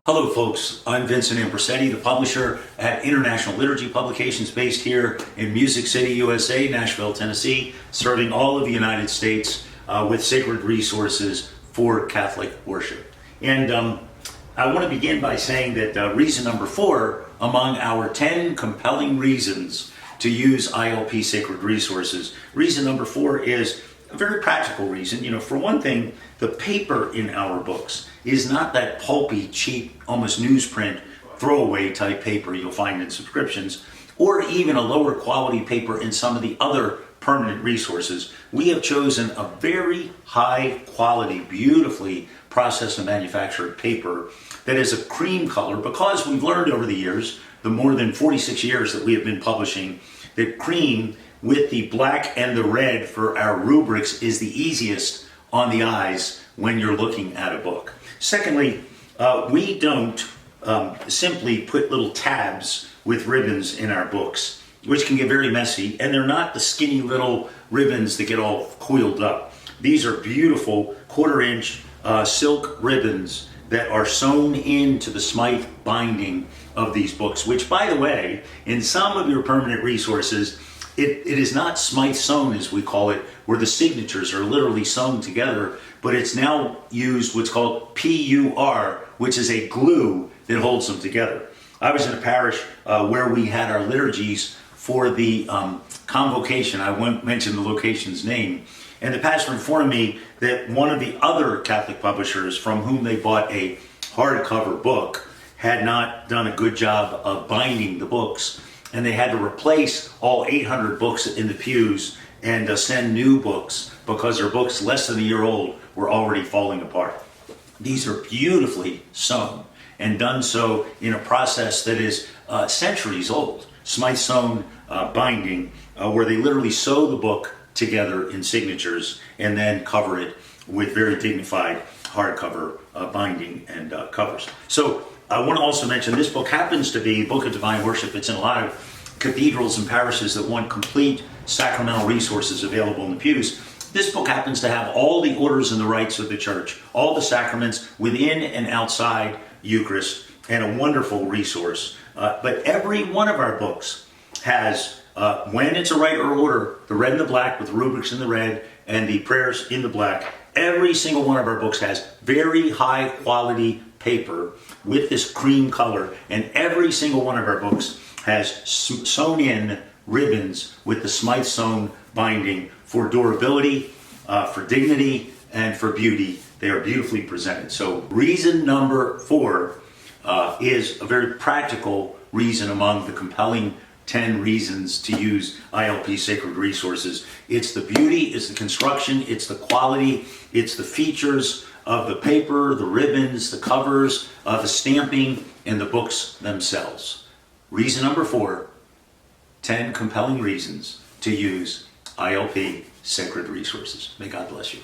Hello folks, I'm Vincent Ambrosetti, the publisher at International Liturgy Publications based here in Music City, USA, Nashville, Tennessee, serving all of the United States with sacred resources for Catholic worship. And I want to begin by saying that reason number 4 among our 10 compelling reasons to use ILP sacred resources, reason number 4 is a very practical reason. You know, for one thing, the paper in our books is not that pulpy, cheap, almost newsprint, throwaway type paper you'll find in subscriptions, or even a lower quality paper in some of the other permanent resources. We have chosen a very high quality, beautifully processed and manufactured paper that is a cream color, because we've learned over the years, the more than 46 years that we have been publishing, that cream with the black and the red for our rubrics is the easiest on the eyes when you're looking at a book. Secondly, we don't simply put little tabs with ribbons in our books, which can get very messy, and they're not the skinny little ribbons that get all coiled up. These are beautiful 1/4-inch silk ribbons that are sewn into the Smythe binding of these books, which, by the way, in some of your permanent resources, it is not Smythe sewn, as we call it, where the signatures are literally sewn together, but it's now used what's called PUR, which is a glue that holds them together. I was in a parish where we had our liturgies for the convocation. I won't mention the location's name. And the pastor informed me that one of the other Catholic publishers from whom they bought a hardcover book had not done a good job of binding the books, and they had to replace all 800 books in the pews and send new books because their books less than a year old were already falling apart. These are beautifully sewn and done so in a process that is centuries old. Smythe sewn binding, where they literally sew the book together in signatures and then cover it with very dignified hardcover binding and covers. So I want to also mention this book happens to be Book of Divine Worship. It's in a lot of cathedrals and parishes that want complete sacramental resources available in the pews. This book happens to have all the orders and the rites of the church, all the sacraments within and outside Eucharist, and a wonderful resource. But every one of our books has, when it's a rite or order, the red and the black with rubrics in the red and the prayers in the black. Every single one of our books has very high quality paper with this cream color, and every single one of our books has sewn in ribbons with the Smythe sewn binding for durability, for dignity, and for beauty. They are beautifully presented. So reason number 4 is a very practical reason among the compelling 10 reasons to use ILP sacred resources. It's the beauty, it's the construction, it's the quality, it's the features of the paper, the ribbons, the covers, the stamping, and the books themselves. Reason number 4, 10 compelling reasons to use ILP sacred resources. May God bless you.